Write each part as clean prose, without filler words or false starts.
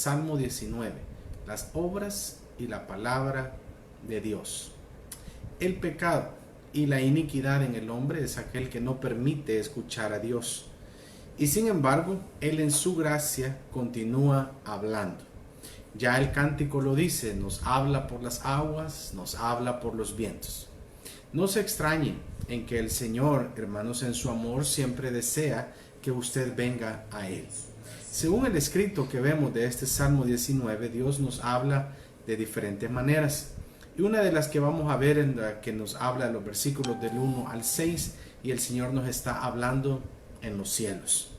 Salmo 19, las obras y la palabra de Dios. El pecado y la iniquidad en el hombre es aquel que no permite escuchar a Dios. Y sin embargo, Él en su gracia continúa hablando. Ya el cántico lo dice, nos habla por las aguas, nos habla por los vientos. No se extrañen en que el Señor, hermanos, en su amor siempre desea que usted venga a Él. Según el escrito que vemos de este Salmo 19, Dios nos habla de diferentes maneras. Y una de las que vamos a ver en la que nos habla de los versículos del 1 al 6, y el Señor nos está hablando en los cielos.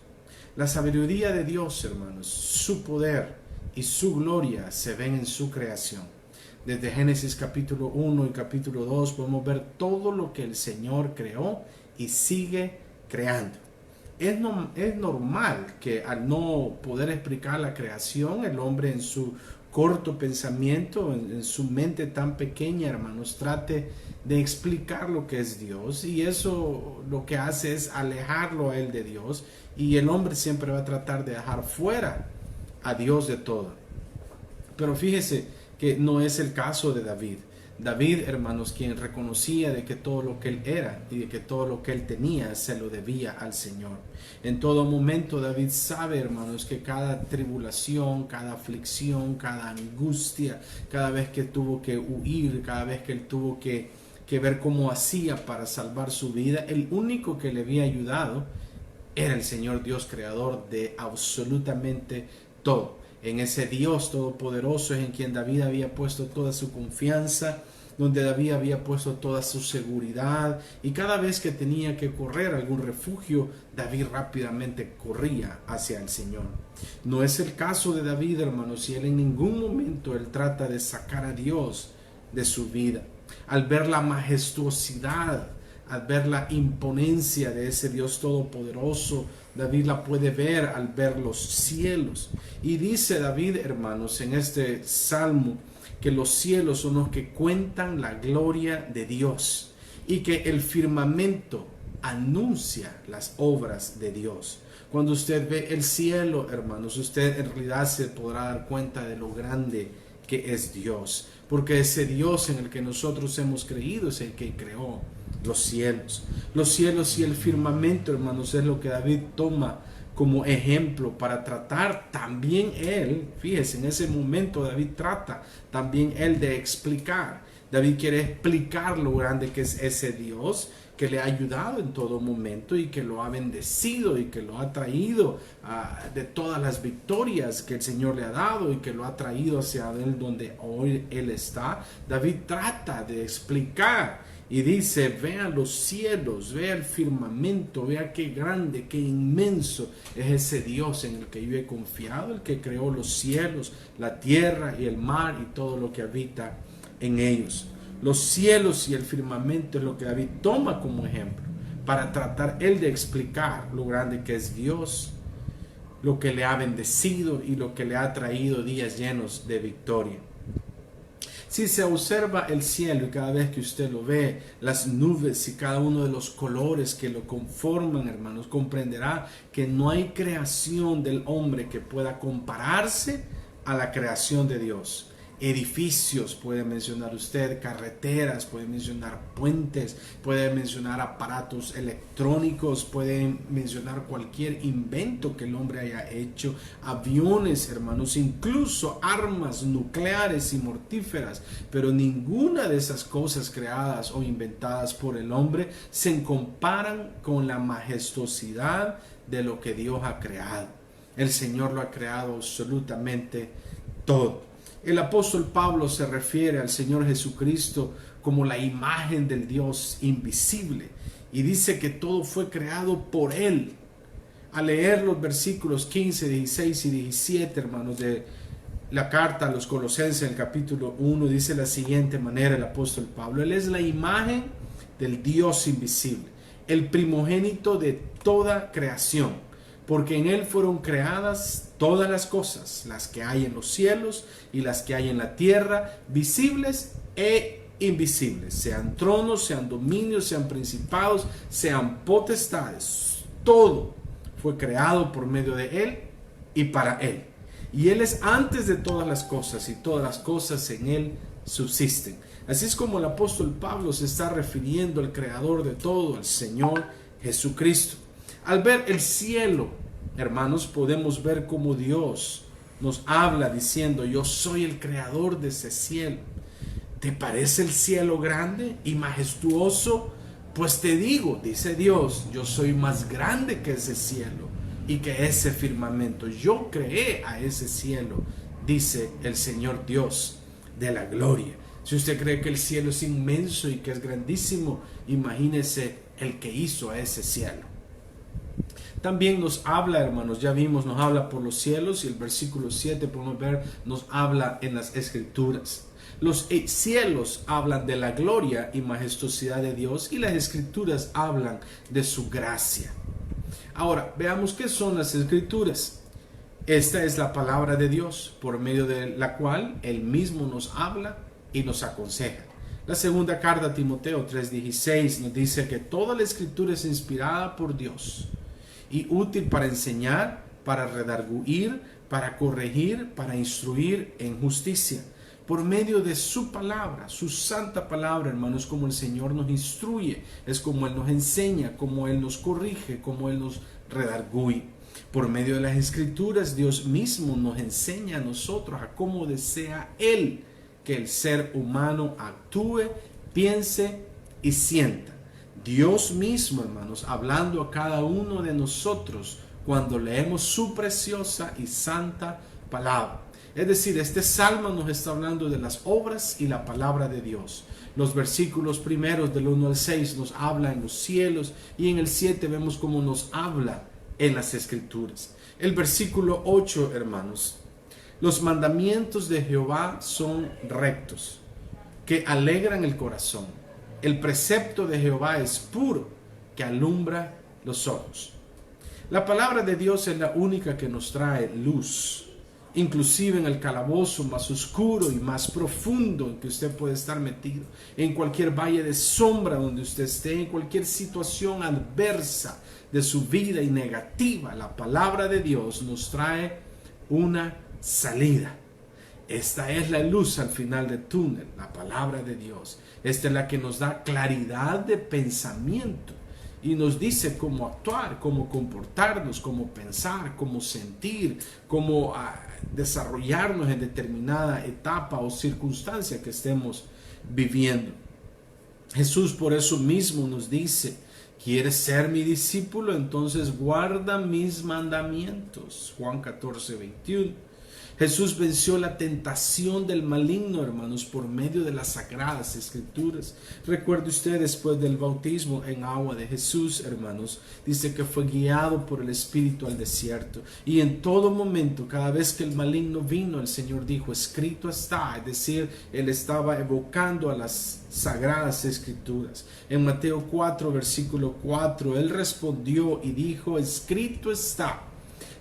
La sabiduría de Dios, hermanos, su poder y su gloria se ven en su creación. Desde Génesis capítulo 1 y capítulo 2 podemos ver todo lo que el Señor creó y sigue creando. Es normal que al no poder explicar la creación, el hombre en su corto pensamiento, en su mente tan pequeña, hermanos, trate de explicar lo que es Dios, y eso lo que hace es alejarlo a él de Dios, y el hombre siempre va a tratar de dejar fuera a Dios de todo. Pero fíjese que no es el caso de David. David, hermanos, quien reconocía de que todo lo que él era y de que todo lo que él tenía se lo debía al Señor. En todo momento David sabe, hermanos, que cada tribulación, cada aflicción, cada angustia, cada vez que tuvo que huir, cada vez que él tuvo que ver cómo hacía para salvar su vida, el único que le había ayudado era el Señor Dios creador de absolutamente todo. En ese Dios todopoderoso es en quien David había puesto toda su confianza, donde David había puesto toda su seguridad, y cada vez que tenía que correr a algún refugio, David rápidamente corría hacia el Señor. No es el caso de David, hermanos, y él en ningún momento él trata de sacar a Dios de su vida. Al ver la majestuosidad, al ver la imponencia de ese Dios todopoderoso, David la puede ver al ver los cielos. Y dice David, hermanos, en este salmo, que los cielos son los que cuentan la gloria de Dios y que el firmamento anuncia las obras de Dios. Cuando usted ve el cielo, hermanos, usted en realidad se podrá dar cuenta de lo grande que es Dios, porque ese Dios en el que nosotros hemos creído es el que creó los cielos. Los cielos y el firmamento, hermanos, es lo que David toma como ejemplo para tratar también él, fíjese, en ese momento David trata también él de explicar. David quiere explicar lo grande que es ese Dios que le ha ayudado en todo momento y que lo ha bendecido y que lo ha traído de todas las victorias que el Señor le ha dado y que lo ha traído hacia él donde hoy él está. David trata de explicar y dice, vea los cielos, vea el firmamento, vea qué grande, qué inmenso es ese Dios en el que yo he confiado, el que creó los cielos, la tierra y el mar y todo lo que habita en ellos. Los cielos y el firmamento es lo que David toma como ejemplo para tratar él de explicar lo grande que es Dios, lo que le ha bendecido y lo que le ha traído días llenos de victoria. Si se observa el cielo y cada vez que usted lo ve, las nubes y cada uno de los colores que lo conforman, hermanos, comprenderá que no hay creación del hombre que pueda compararse a la creación de Dios. Edificios, puede mencionar usted, carreteras, puede mencionar puentes, puede mencionar aparatos electrónicos, puede mencionar cualquier invento que el hombre haya hecho, aviones, hermanos, incluso armas nucleares y mortíferas, pero ninguna de esas cosas creadas o inventadas por el hombre se comparan con la majestuosidad de lo que Dios ha creado. El Señor lo ha creado absolutamente todo. El apóstol Pablo se refiere al Señor Jesucristo como la imagen del Dios invisible y dice que todo fue creado por Él. Al leer los versículos 15, 16 y 17, hermanos, de la carta a los Colosenses, en el capítulo 1, dice de la siguiente manera el apóstol Pablo: Él es la imagen del Dios invisible, el primogénito de toda creación, porque en Él fueron creadas todas las cosas, las que hay en los cielos y las que hay en la tierra, visibles e invisibles, sean tronos, sean dominios, sean principados, sean potestades. Todo fue creado por medio de Él y para Él. y Él es antes de todas las cosas y todas las cosas en Él subsisten. Así es como el apóstol Pablo se está refiriendo al creador de todo, al Señor Jesucristo. Al ver el cielo, hermanos, podemos ver cómo Dios nos habla diciendo: yo soy el creador de ese cielo. ¿Te parece el cielo grande y majestuoso? Pues te digo, dice Dios, yo soy más grande que ese cielo y que ese firmamento. Yo creé a ese cielo, dice el Señor Dios de la gloria. Si usted cree que el cielo es inmenso y que es grandísimo, imagínese el que hizo a ese cielo. También nos habla, hermanos, ya vimos, nos habla por los cielos, y el versículo 7 podemos ver, nos habla en las escrituras. Los cielos hablan de la gloria y majestuosidad de Dios, y las escrituras hablan de su gracia. Ahora, veamos qué son las escrituras. Esta es la palabra de Dios, por medio de la cual Él mismo nos habla y nos aconseja. La segunda carta a Timoteo 3:16 nos dice que toda la escritura es inspirada por Dios y útil para enseñar, para redarguir, para corregir, para instruir en justicia. Por medio de su palabra, su santa palabra, hermanos, como el Señor nos instruye, es como Él nos enseña, como Él nos corrige, como Él nos redarguye. Por medio de las escrituras, Dios mismo nos enseña a nosotros a cómo desea Él que el ser humano actúe, piense y sienta. Dios mismo, hermanos, hablando a cada uno de nosotros cuando leemos su preciosa y santa palabra. Es decir, este salmo nos está hablando de las obras y la palabra de Dios. Los versículos primeros del 1 al 6 nos habla en los cielos, y en el 7 vemos cómo nos habla en las escrituras. El versículo 8, hermanos: los mandamientos de Jehová son rectos, que alegran el corazón. El precepto de Jehová es puro, que alumbra los ojos. La palabra de Dios es la única que nos trae luz, inclusive en el calabozo más oscuro y más profundo en que usted puede estar metido, en cualquier valle de sombra donde usted esté, en cualquier situación adversa de su vida y negativa. La palabra de Dios nos trae una salida. Esta es la luz al final del túnel, la palabra de Dios. Esta es la que nos da claridad de pensamiento y nos dice cómo actuar, cómo comportarnos, cómo pensar, cómo sentir, cómo desarrollarnos en determinada etapa o circunstancia que estemos viviendo. Jesús por eso mismo nos dice: ¿quieres ser mi discípulo? Entonces guarda mis mandamientos. Juan 14:21. Jesús venció la tentación del maligno, hermanos, por medio de las sagradas escrituras. Recuerde usted, después del bautismo en agua de Jesús, hermanos, dice que fue guiado por el Espíritu al desierto. Y en todo momento, cada vez que el maligno vino, el Señor dijo: escrito está. Es decir, Él estaba evocando a las sagradas escrituras. En Mateo 4, versículo 4, Él respondió y dijo: escrito está.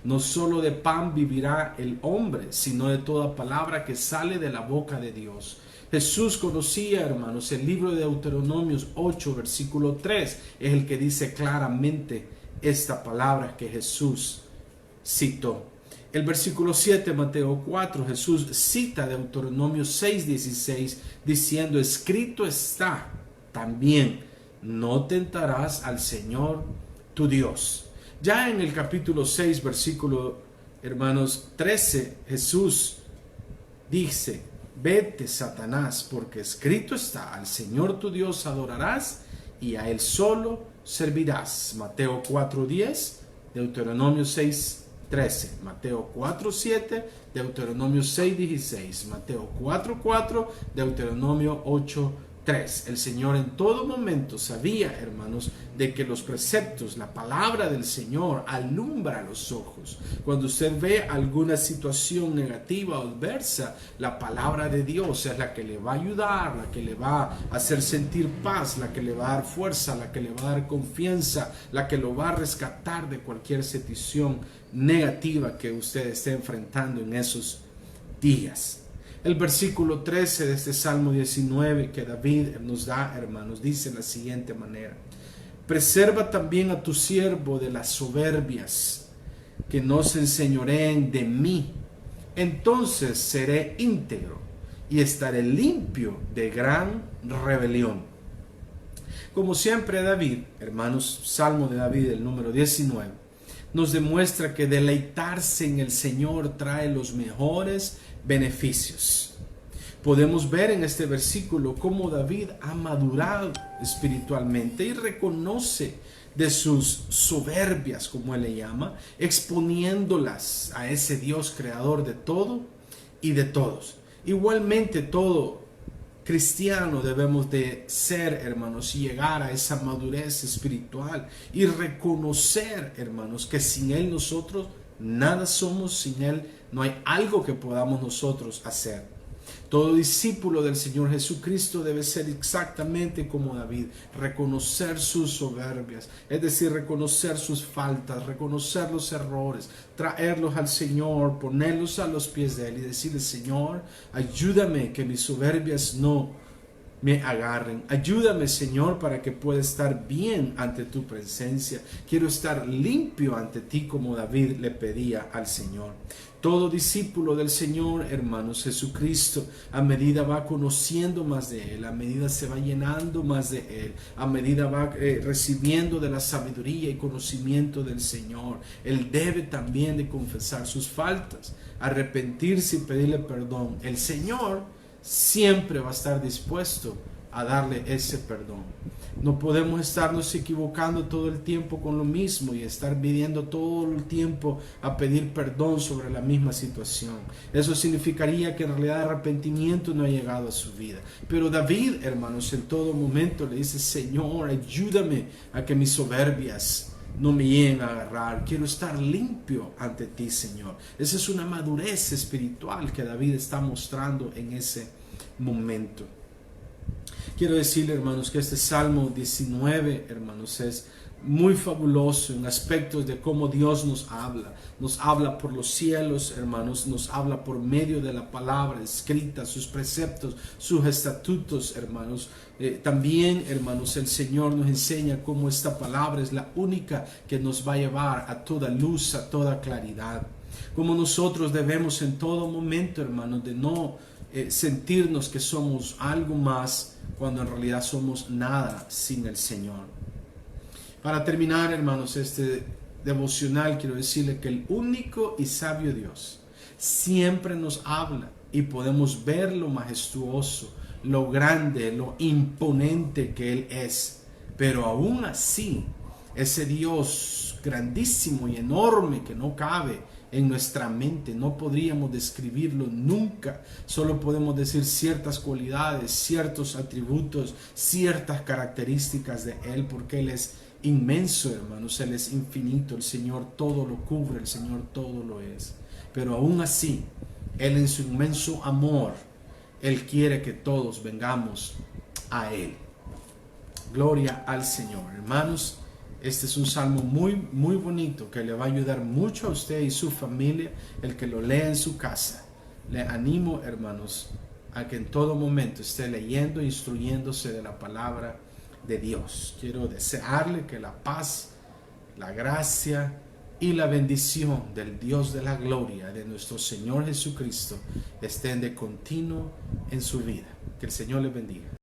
No solo de pan vivirá el hombre, sino de toda palabra que sale de la boca de Dios. Jesús conocía, hermanos, el libro de Deuteronomios 8, versículo 3, es el que dice claramente esta palabra que Jesús citó. El versículo 7, Mateo 4, Jesús cita Deuteronomio 6:16, diciendo: escrito está también, no tentarás al Señor tu Dios. Ya en el capítulo 6, versículo, hermanos, 13, Jesús dice: vete, Satanás, porque escrito está: al Señor tu Dios adorarás y a Él solo servirás. Mateo 4:10, Deuteronomio 6:13, Mateo 4:7, Deuteronomio 6:16, Mateo 4:4, Deuteronomio 8:3. El Señor en todo momento sabía, hermanos, de que los preceptos, la palabra del Señor alumbra los ojos. Cuando usted ve alguna situación negativa o adversa, la palabra de Dios es la que le va a ayudar, la que le va a hacer sentir paz, la que le va a dar fuerza, la que le va a dar confianza, la que lo va a rescatar de cualquier situación negativa que usted esté enfrentando en esos días. El versículo 13 de este Salmo 19 que David nos da, hermanos, dice de la siguiente manera: preserva también a tu siervo de las soberbias, que no se enseñoreen de mí. entonces seré íntegro y estaré limpio de gran rebelión. Como siempre David, hermanos, Salmo de David, el número 19, nos demuestra que deleitarse en el Señor trae los mejores beneficios. Podemos ver en este versículo cómo David ha madurado espiritualmente y reconoce de sus soberbias, como él le llama, exponiéndolas a ese Dios creador de todo y de todos. Igualmente todo cristiano debemos de ser, hermanos, y llegar a esa madurez espiritual y reconocer, hermanos, que sin Él nosotros nada somos, sin Él no hay algo que podamos nosotros hacer. Todo discípulo del Señor Jesucristo debe ser exactamente como David, reconocer sus soberbias, es decir, reconocer sus faltas, reconocer los errores, traerlos al Señor, ponerlos a los pies de Él y decirle: Señor, ayúdame que mis soberbias no me agarren. Ayúdame, Señor, para que pueda estar bien ante tu presencia. Quiero estar limpio ante ti, como David le pedía al Señor. Todo discípulo del Señor, hermanos, Jesucristo, a medida va conociendo más de Él, a medida se va llenando más de Él, a medida va recibiendo de la sabiduría y conocimiento del Señor, Él debe también de confesar sus faltas, arrepentirse y pedirle perdón. El Señor siempre va a estar dispuesto a darle ese perdón. No podemos estarnos equivocando todo el tiempo con lo mismo y estar pidiendo todo el tiempo a pedir perdón sobre la misma situación. Eso significaría que en realidad arrepentimiento no ha llegado a su vida. Pero David, hermanos, en todo momento le dice: Señor, ayúdame a que mis soberbias no me lleguen a agarrar. Quiero estar limpio ante ti, Señor. Esa es una madurez espiritual que David está mostrando en ese momento. Quiero decirle, hermanos, que este Salmo 19, hermanos, es muy fabuloso en aspectos de cómo Dios nos habla. Nos habla por los cielos, hermanos, nos habla por medio de la palabra escrita, sus preceptos, sus estatutos, hermanos. También, hermanos, el Señor nos enseña cómo esta palabra es la única que nos va a llevar a toda luz, a toda claridad. Como nosotros debemos en todo momento, hermanos, de no sentirnos que somos algo más cuando en realidad somos nada sin el Señor. Para terminar, hermanos, este devocional, quiero decirle que el único y sabio Dios siempre nos habla y podemos ver lo majestuoso, lo grande, lo imponente que Él es. Pero aún así, ese Dios grandísimo y enorme que no cabe en nuestra mente, no podríamos describirlo nunca, solo podemos decir ciertas cualidades, ciertos atributos, ciertas características de Él, porque Él es inmenso, hermanos, Él es infinito, el Señor todo lo cubre, el Señor todo lo es. Pero aún así, Él en su inmenso amor, Él quiere que todos vengamos a Él. Gloria al Señor, hermanos. Este es un salmo muy bonito que le va a ayudar mucho a usted y su familia, el que lo lea en su casa. Le animo, hermanos, a que en todo momento esté leyendo e instruyéndose de la palabra de Dios. Quiero desearle que la paz, la gracia y la bendición del Dios de la gloria, de nuestro Señor Jesucristo, estén de continuo en su vida. Que el Señor le bendiga.